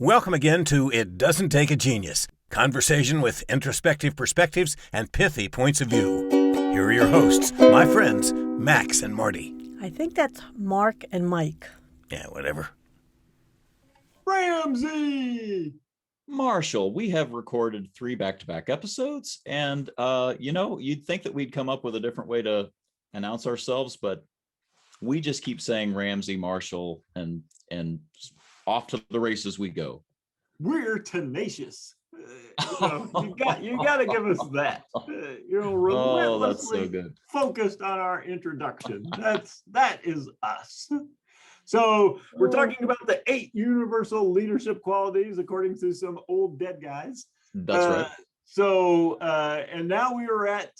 Welcome again to It Doesn't Take a Genius, conversation with introspective perspectives and pithy points of view. Here are your hosts, my friends, Max and Marty. I think that's Mark and Mike. Yeah, whatever. Ramsey! Marshall, we have recorded 3 back-to-back episodes, and you'd think that we'd come up with a different way to announce ourselves, but we just keep saying Ramsey, Marshall, and off to the races we go. We're tenacious. You got to give us that. Relentlessly that's so good. Focused on our introduction. That is us. So we're talking about the 8 universal leadership qualities according to some old dead guys. That's right. And now we are at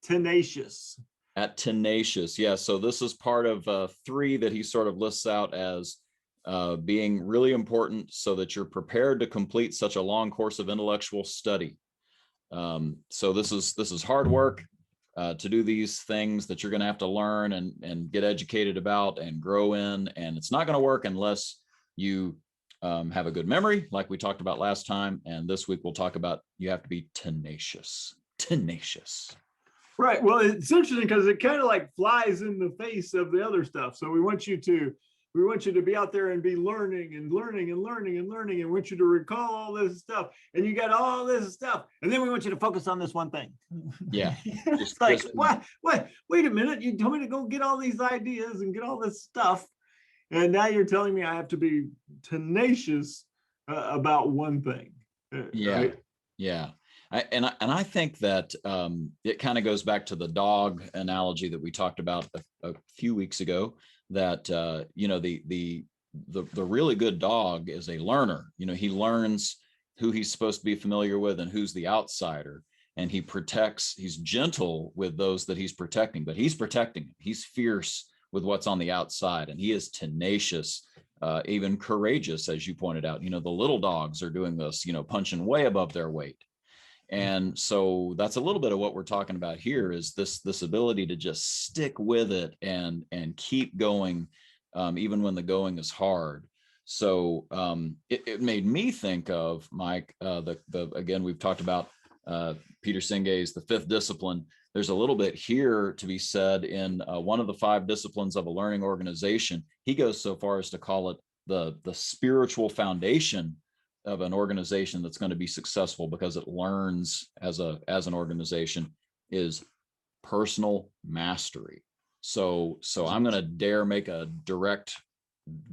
tenacious. At tenacious, yeah. So this is part of 3 that he sort of lists out as being really important so that you're prepared to complete such a long course of intellectual study. So this is hard work to do these things that you're going to have to learn and get educated about and grow in. And it's not going to work unless you have a good memory, like we talked about last time. And this week we'll talk about you have to be tenacious. Tenacious. Right. Well, it's interesting because it kind of like flies in the face of the other stuff. So we want you to be out there and be learning and learning and learning and learning, and want you to recall all this stuff, and you got all this stuff, and then we want you to focus on this one thing. Yeah. It's like, what? Wait a minute. You told me to go get all these ideas and get all this stuff, and now you're telling me I have to be tenacious about one thing. Yeah. Right? Yeah. I think that it kind of goes back to the dog analogy that we talked about a few weeks ago, that the really good dog is a learner. He learns who he's supposed to be familiar with and who's the outsider, and he's gentle with those that he's protecting, but he's protecting them. He's fierce with what's on the outside, and he is tenacious, even courageous, as you pointed out. The little dogs are doing this, punching way above their weight. And so that's a little bit of what we're talking about here, is this ability to just stick with it and keep going, even when the going is hard. So it made me think of, Mike, again, we've talked about Peter Singe's The Fifth Discipline. There's a little bit here to be said in one of the 5 disciplines of a learning organization. He goes so far as to call it the spiritual foundation of an organization that's going to be successful, because it learns as an organization, is personal mastery. So I'm going to dare make a direct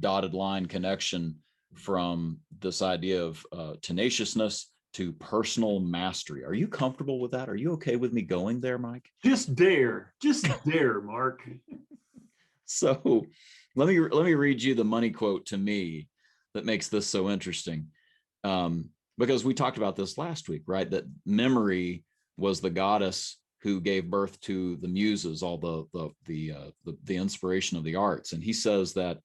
dotted line connection from this idea of tenaciousness to personal mastery. Are you comfortable with that? Are you okay with me going there, Mike? Just dare, Mark. So let me read you the money quote to me that makes this so interesting. Because we talked about this last week, right? That memory was the goddess who gave birth to the muses, all the inspiration of the arts. And he says that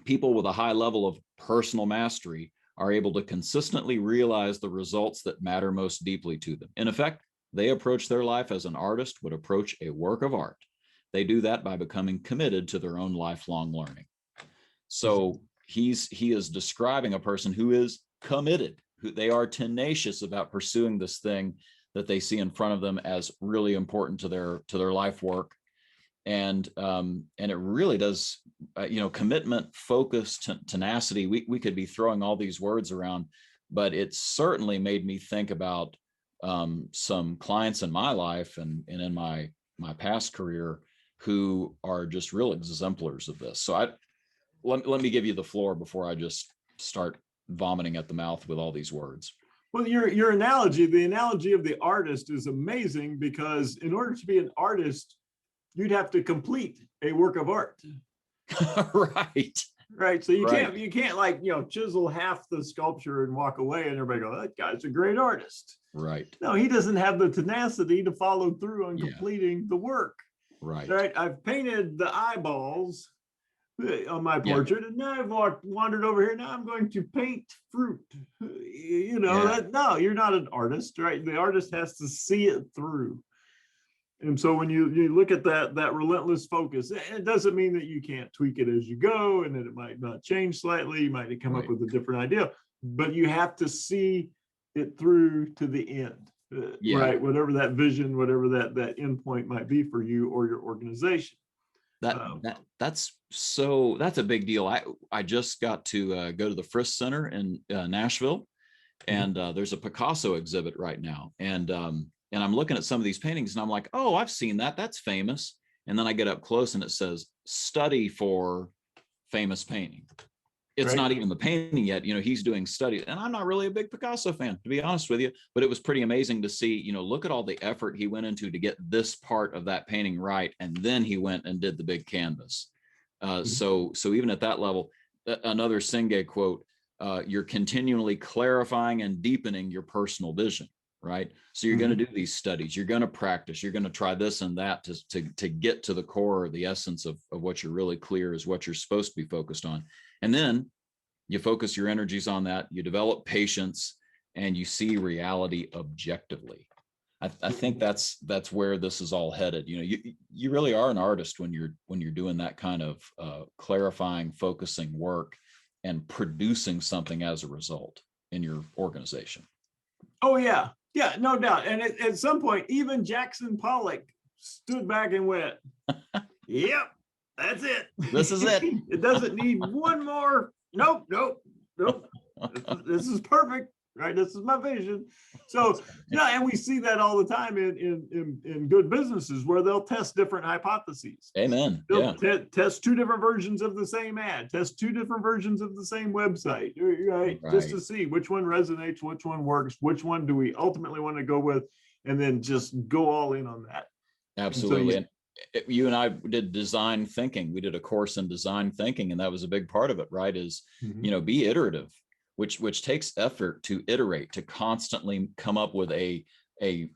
people with a high level of personal mastery are able to consistently realize the results that matter most deeply to them. In effect, they approach their life as an artist would approach a work of art. They do that by becoming committed to their own lifelong learning. So he is describing a person who is committed, who they are tenacious about pursuing this thing that they see in front of them as really important to their life work. And it really does, commitment, focus, tenacity. We could be throwing all these words around, but it certainly made me think about some clients in my life and in my past career who are just real exemplars of this. So let me give you the floor before I just start vomiting at the mouth with all these words. Well, your analogy, the analogy of the artist, is amazing, because in order to be an artist, you'd have to complete a work of art. Right. So you can't like, chisel half the sculpture and walk away and everybody go, that guy's a great artist. Right. No, he doesn't have the tenacity to follow through on completing the work. Right. I've painted the eyeballs on my portrait, and now I've wandered over here. Now I'm going to paint fruit. No, you're not an artist, right? The artist has to see it through. And so when you look at that relentless focus, it doesn't mean that you can't tweak it as you go and that it might not change slightly. You might come up with a different idea, but you have to see it through to the end, right? Whatever that vision, whatever that end point might be for you or your organization. That's a big deal. I just got to go to the Frisk Center in Nashville, and there's a Picasso exhibit right now, and I'm looking at some of these paintings, and I'm like, oh, I've seen that. That's famous. And then I get up close, and it says study for famous painting. It's not even the painting yet. He's doing studies, and I'm not really a big Picasso fan, to be honest with you, but it was pretty amazing to see, look at all the effort he went into to get this part of that painting right. And then he went and did the big canvas. So even at that level, another Senge quote, you're continually clarifying and deepening your personal vision, right? So you're going to do these studies, you're going to practice, you're going to try this and that to get to the core or the essence of what you're really clear is what you're supposed to be focused on. And then you focus your energies on that, you develop patience, and you see reality objectively. I think that's where this is all headed. You really are an artist when you're doing that kind of clarifying, focusing work and producing something as a result in your organization. Oh yeah, no doubt. And at some point, even Jackson Pollock stood back and went, "Yep. That's it. This is it. It doesn't need one more. Nope. This is perfect, right? This is my vision." So, and we see that all the time in good businesses where they'll test different hypotheses. Amen. They'll test two different versions of the same ad, test two different versions of the same website, right? Just to see which one resonates, which one works, which one do we ultimately want to go with, and then just go all in on that. Absolutely. And you and I did design thinking. We did a course in design thinking, and that was a big part of it, right? Is, be iterative, which takes effort to iterate, to constantly come up with a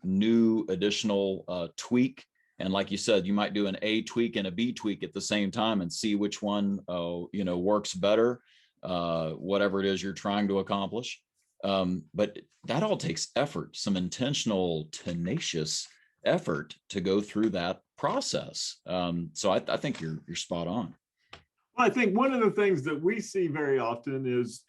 new additional tweak. And like you said, you might do an A tweak and a B tweak at the same time and see which one, works better, whatever it is you're trying to accomplish. But that all takes effort, some intentional, tenacious effort to go through that process. So I think you're spot on. Well, I think one of the things that we see very often is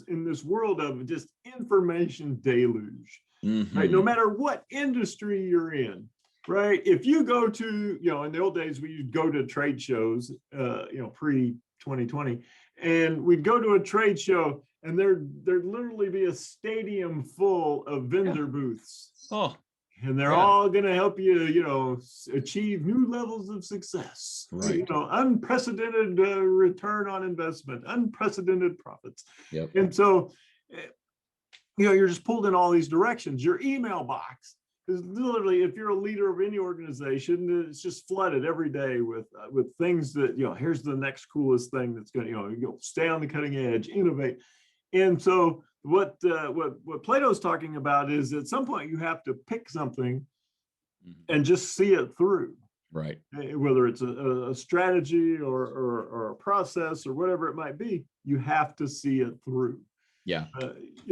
in this world of just information deluge, right? No matter what industry you're in, right? If you go to, in the old days, we would go to trade shows, pre-2020, and we'd go to a trade show and there'd literally be a stadium full of vendor booths. Oh. And they're all going to help you, achieve new levels of success, right? Unprecedented return on investment, unprecedented profits. Yep. And so, you're just pulled in all these directions. Your email box is literally, if you're a leader of any organization, it's just flooded every day with things that, here's the next coolest thing that's going to, stay on the cutting edge, innovate. And so what Plato's talking about is at some point you have to pick something and just see it through, right? Whether it's a strategy or a process or whatever it might be, you have to see it through. Yeah.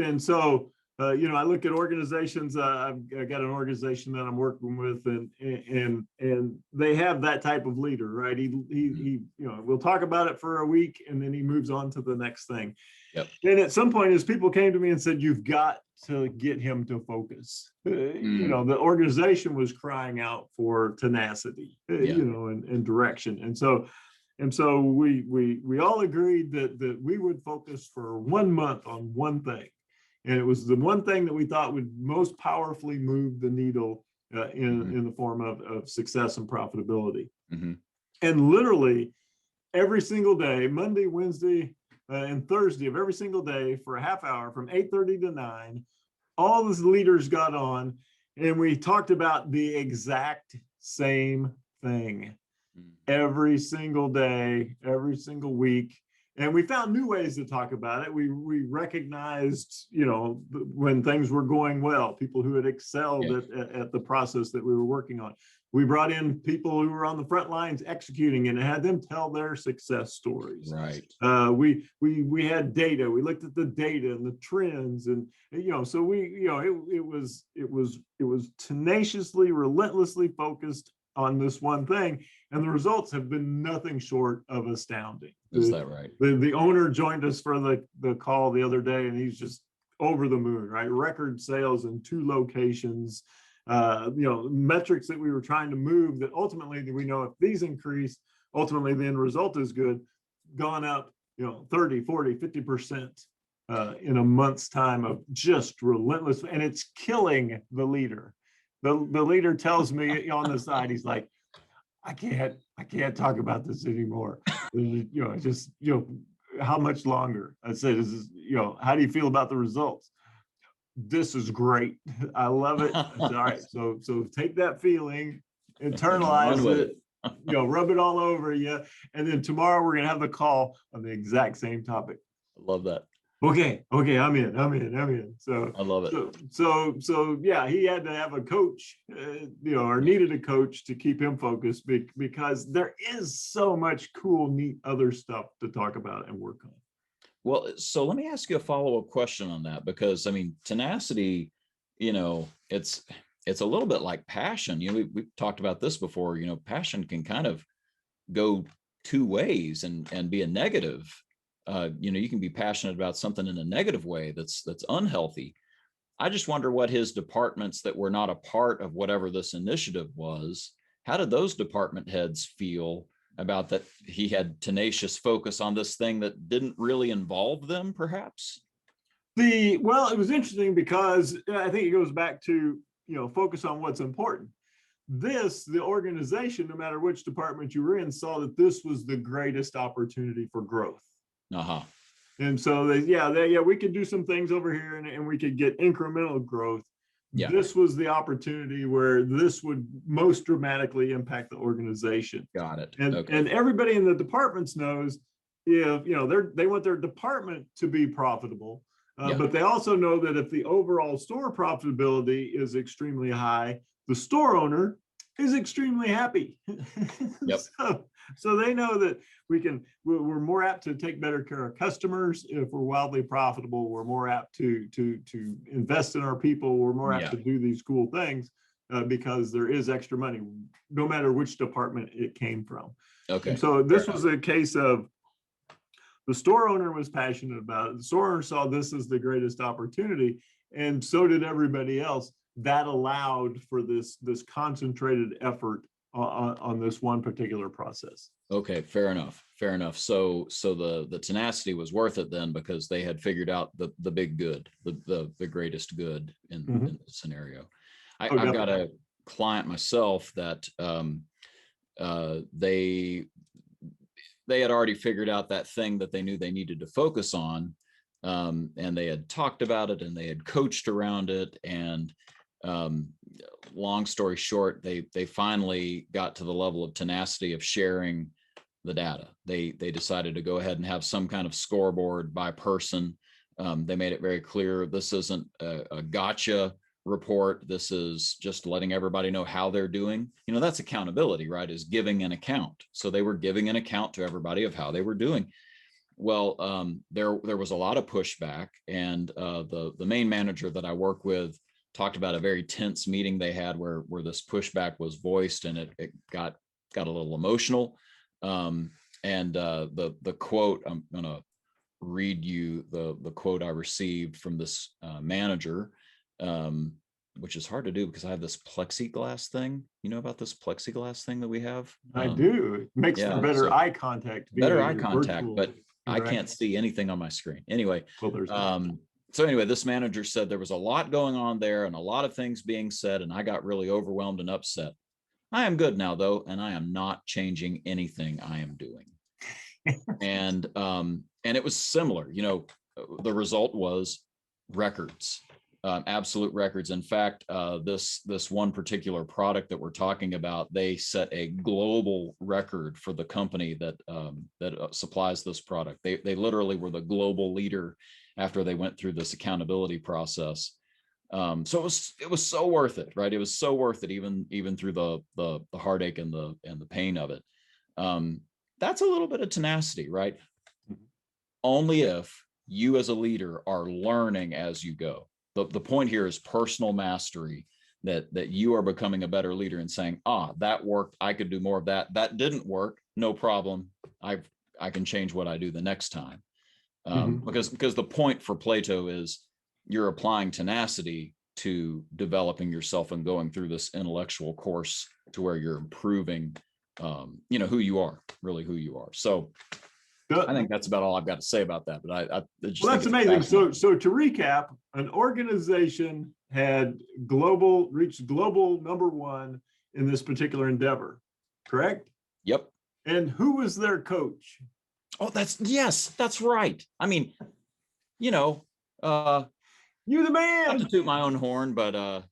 And so I look at organizations. I've got an organization that I'm working with, and they have that type of leader, right? He we'll talk about it for a week, and then he moves on to the next thing. Yep. And at some point, as people came to me and said, "You've got to get him to focus," the organization was crying out for tenacity, and direction, and so we all agreed that we would focus for 1 month on one thing. And it was the one thing that we thought would most powerfully move the needle in the form of success and profitability. And literally every single day, Monday, Wednesday, and Thursday of every single day for a half hour from 8:30 to 9, all the leaders got on and we talked about the exact same thing every single day, every single week. And we found new ways to talk about it. We recognized, when things were going well, people who had excelled at the process that we were working on. We brought in people who were on the front lines executing and had them tell their success stories. Right. We had data. We looked at the data and the trends, and so it was tenaciously, relentlessly focused on this one thing, and the results have been nothing short of astounding. Is that right? The owner joined us for the call the other day, and he's just over the moon, right? Record sales in 2 locations, metrics that we were trying to move that ultimately we know if these increase, ultimately the end result is good, gone up, 30, 40, 50% in a month's time of just relentless, and it's killing the leader. The leader tells me on the side, he's like, I can't talk about this anymore. How much longer? I said, how do you feel about the results? This is great. I love it. I said, all right, so take that feeling, internalize it, rub it all over you. And then tomorrow we're gonna have the call on the exact same topic. I love that. Okay, I'm in. So I love it. So yeah, he had to have a coach, or needed a coach to keep him focused because there is so much cool, neat other stuff to talk about and work on. Well, so let me ask you a follow-up question on that, because I mean, tenacity, it's a little bit like passion. We've talked about this before. Passion can kind of go 2 ways and be a negative. You can be passionate about something in a negative way that's unhealthy. I just wonder what his departments that were not a part of whatever this initiative was, how did those department heads feel about that he had tenacious focus on this thing that didn't really involve them, perhaps? Well, it was interesting because I think it goes back to, focus on what's important. The organization, no matter which department you were in, saw that this was the greatest opportunity for growth. Uh-huh. And so we could do some things over here and we could get incremental growth. Yeah. This was the opportunity where this would most dramatically impact the organization. Got it. And everybody in the departments knows if they want their department to be profitable, but they also know that if the overall store profitability is extremely high, the store owner is extremely happy. Yep. So they know that we're more apt to take better care of customers if we're wildly profitable. We're more apt to invest in our people. We're more apt to do these cool things because there is extra money, no matter which department it came from. Okay. And so this was a case of the store owner was passionate about it. The store owner saw this as the greatest opportunity, and so did everybody else. That allowed for this concentrated effort on this one particular process. Okay, fair enough. So the tenacity was worth it then, because they had figured out the big good, the greatest good in the scenario. I've got a client myself that they had already figured out that thing that they knew they needed to focus on, and they had talked about it and they had coached around it, and long story short, they finally got to the level of tenacity of sharing the data. They decided to go ahead and have some kind of scoreboard by person. They made it very clear this isn't a gotcha report. This is just letting everybody know how they're doing. That's accountability, right? Is giving an account. So they were giving an account to everybody of how they were doing. Well, there was a lot of pushback, and the main manager that I work with talked about a very tense meeting they had where this pushback was voiced, and it got a little emotional. And the quote, I'm going to read you the quote I received from this manager, which is hard to do because I have this plexiglass thing. You know about this plexiglass thing that we have? I do. It makes for better eye contact. Better eye contact, but I can't see anything on my screen. Anyway, so anyway, this manager said there was a lot going on there and a lot of things being said, and I got really overwhelmed and upset. I am good now, though, and I am not changing anything I am doing. And it was similar. The result was records. absolute records. In fact, this one particular product that we're talking about, they set a global record for the company that supplies this product. They literally were the global leader after they went through this accountability process. So it was so worth it, right? It was so worth it, even through the heartache and the pain of it. That's a little bit of tenacity, right? Only if you as a leader are learning as you go. The point here is personal mastery, that you are becoming a better leader and saying, that worked, I could do more of that. That didn't work, no problem. I can change what I do the next time. Because the point for Plato is you're applying tenacity to developing yourself and going through this intellectual course to where you're improving, who you are, really who you are. So I think that's about all I've got to say about that. But I just well, that's amazing. So to recap, an organization had reached global #1 in this particular endeavor, correct? Yep. And who was their coach? Oh, that's right. I mean, you the man. Not to toot my own horn, but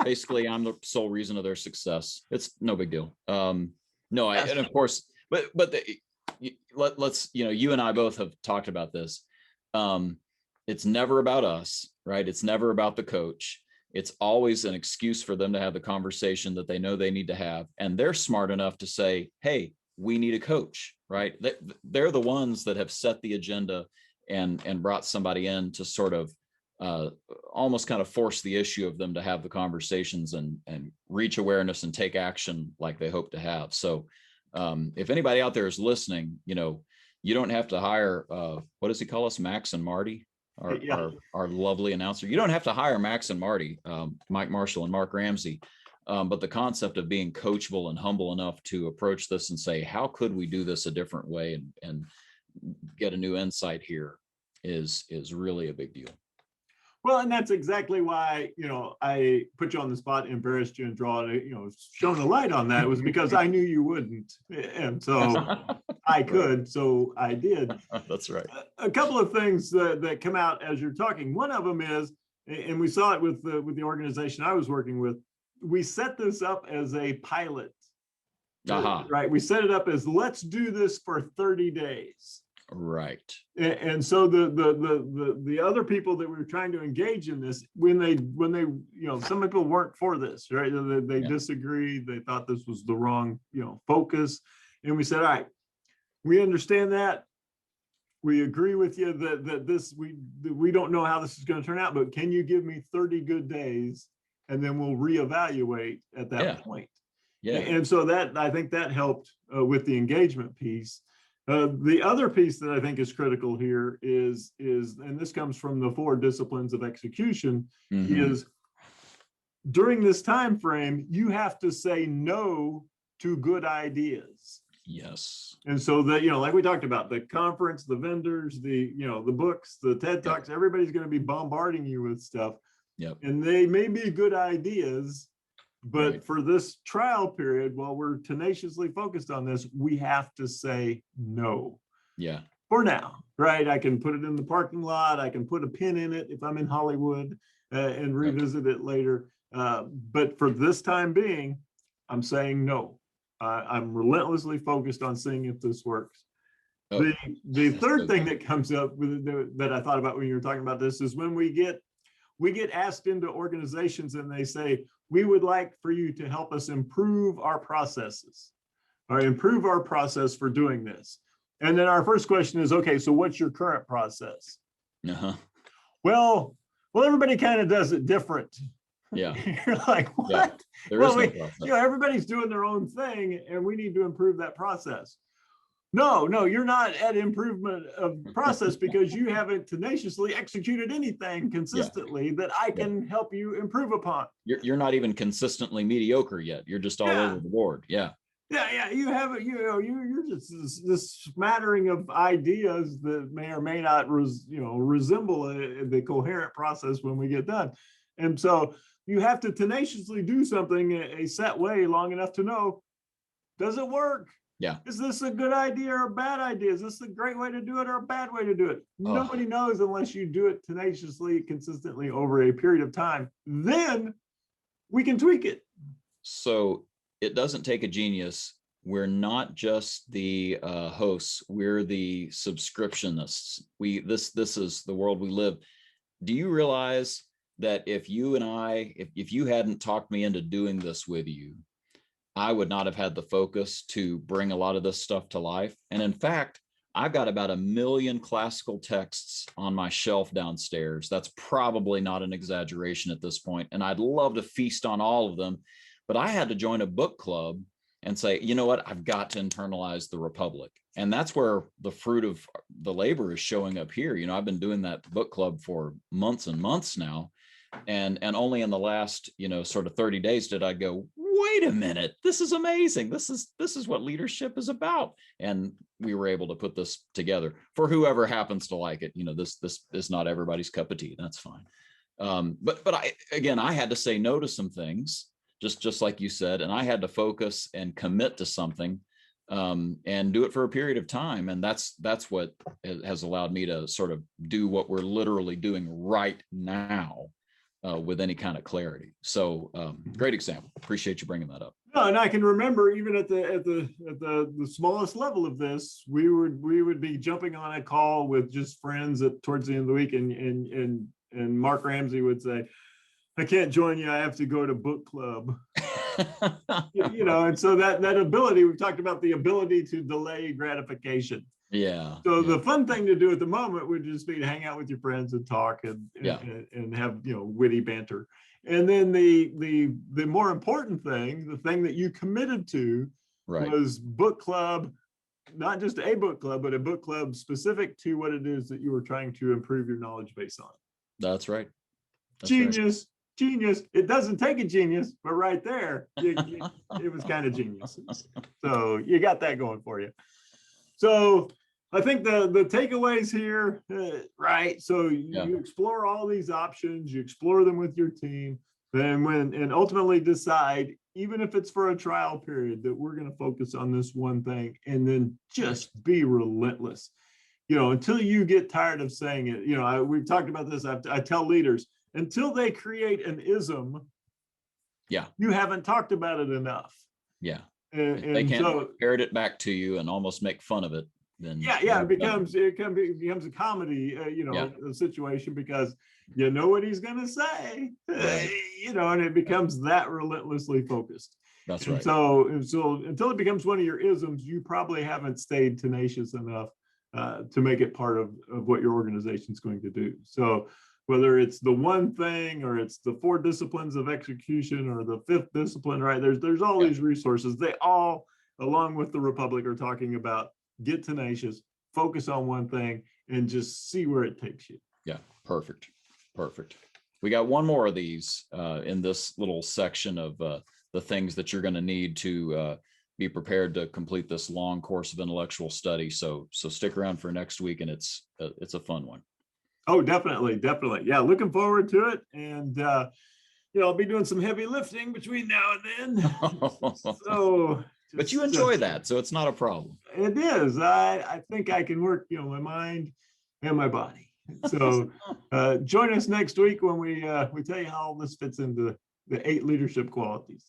basically I'm the sole reason of their success. It's no big deal. And of course, but let's, you and I both have talked about this. It's never about us, right? It's never about the coach. It's always an excuse for them to have the conversation that they know they need to have. And they're smart enough to say, hey, we need a coach, right? They're the ones that have set the agenda and brought somebody in to sort of almost kind of force the issue of them to have the conversations and reach awareness and take action like they hope to have. So if anybody out there is listening, you don't have to hire, what does he call us? Max and Marty, our lovely announcer. You don't have to hire Max and Marty, Mike Marshall and Mark Ramsey. But the concept of being coachable and humble enough to approach this and say, how could we do this a different way and get a new insight here is really a big deal. Well, and that's exactly why, I put you on the spot, embarrassed you, and shone a light on that. It was because I knew you wouldn't. And so I could, so I did. That's right. A couple of things that come out as you're talking. One of them is, and we saw it with the organization I was working with, we set this up as a pilot, right? We set it up as, let's do this for 30 days. Right. And so the other people that we were trying to engage in this, when they some people weren't for this, right? They disagreed. They thought this was the wrong, focus. And we said, all right, we understand that. We agree with you that this, we don't know how this is going to turn out, but can you give me 30 good days? And then we'll reevaluate at that point. Yeah. And so I think that helped with the engagement piece. The other piece that I think is critical here is, and this comes from the 4 disciplines of execution, is during this time frame, you have to say no to good ideas. Yes. And so that, like we talked about, the conference, the vendors, the books, the TED Talks, everybody's going to be bombarding you with stuff. Yep. And they may be good ideas, but for this trial period, while we're tenaciously focused on this, we have to say no. Yeah. For now, right? I can put it in the parking lot. I can put a pin in it if I'm in Hollywood and revisit it later. But for this time being, I'm saying no. I'm relentlessly focused on seeing if this works. Oh, the third thing that comes up that I thought about when you were talking about this is when we get asked into organizations and they say, we would like for you to help us improve our processes or improve our process for doing this. And then our first question is, okay, so what's your current process? Well, everybody kind of does it different. Yeah. You're like, what? Yeah. There is no process. Everybody's doing their own thing and we need to improve that process. No, you're not at improvement of process because you haven't tenaciously executed anything consistently that I can help you improve upon. You're not even consistently mediocre yet. You're just all over the board. Yeah. Yeah. You haven't, you're just this smattering of ideas that may or may not resemble the coherent process when we get done. And so you have to tenaciously do something a set way long enough to know, does it work? Yeah. Is this a good idea or a bad idea? Is this a great way to do it or a bad way to do it? Oh. Nobody knows unless you do it tenaciously, consistently over a period of time. Then we can tweak it. So it doesn't take a genius. We're not just the hosts, we're the subscriptionists. This is the world we live. Do you realize that if you and I, if you hadn't talked me into doing this with you, I would not have had the focus to bring a lot of this stuff to life. And in fact, I've got about 1 million classical texts on my shelf downstairs. That's probably not an exaggeration at this point. And I'd love to feast on all of them. But I had to join a book club and say, you know what, I've got to internalize the Republic. And that's where the fruit of the labor is showing up here. You know, I've been doing that book club for months and months now. And only in the last, sort of 30 days did I go, wait a minute, this is amazing. This is what leadership is about. And we were able to put this together for whoever happens to like it. This is not everybody's cup of tea. That's fine. But I had to say no to some things, just like you said, and I had to focus and commit to something, and do it for a period of time. And that's what has allowed me to sort of do what we're literally doing right now. With any kind of clarity. So great example. Appreciate you bringing that up. No, and I can remember even at the smallest level of this, we would be jumping on a call with just friends towards the end of the week, and Mark Ramsey would say, "I can't join you. I have to go to book club." And so that ability, we've talked about the ability to delay gratification. Yeah. So the fun thing to do at the moment would just be to hang out with your friends and talk and have witty banter. And then the more important thing, the thing that you committed to, was book club, not just a book club, but a book club specific to what it is that you were trying to improve your knowledge base on. That's right. Genius. It doesn't take a genius, but right there, it was kind of genius. So you got that going for you. So I think the takeaways here, right? So you explore all these options, you explore them with your team, and ultimately decide, even if it's for a trial period, that we're going to focus on this one thing, and then just be relentless, until you get tired of saying it. We've talked about this. I tell leaders, until they create an ism, you haven't talked about it enough. Yeah. And they can't parrot it back to you and almost make fun of it. Then it becomes a comedy, a situation, because you know what he's going to say, and it becomes that relentlessly focused. That's right. So until it becomes one of your isms, you probably haven't stayed tenacious enough to make it part of what your organization is going to do. So whether it's the one thing, or it's the 4 disciplines of execution, or the 5th discipline, right? There's all these resources. They all, along with the Republic, are talking about get tenacious, focus on one thing, and just see where it takes you. Yeah, perfect. We got one more of these in this little section of the things that you're going to need to be prepared to complete this long course of intellectual study. So stick around for next week, and it's a fun one. Oh, definitely. Yeah, looking forward to it. And I'll be doing some heavy lifting between now and then. So but you enjoy that, so it's not a problem. It is. I think I can work, my mind and my body. So join us next week when we tell you how all this fits into the 8 leadership qualities.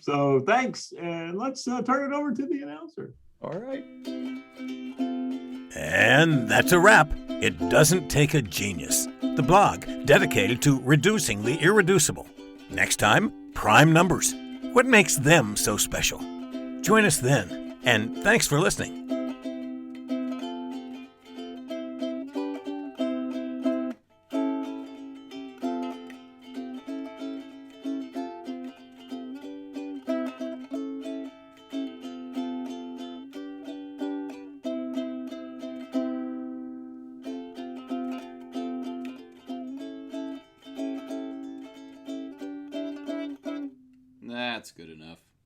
So thanks, and let's turn it over to the announcer. All right. And that's a wrap. It doesn't take a genius. The blog dedicated to reducing the irreducible. Next time, prime numbers. What makes them so special? Join us then, and thanks for listening. That's good enough.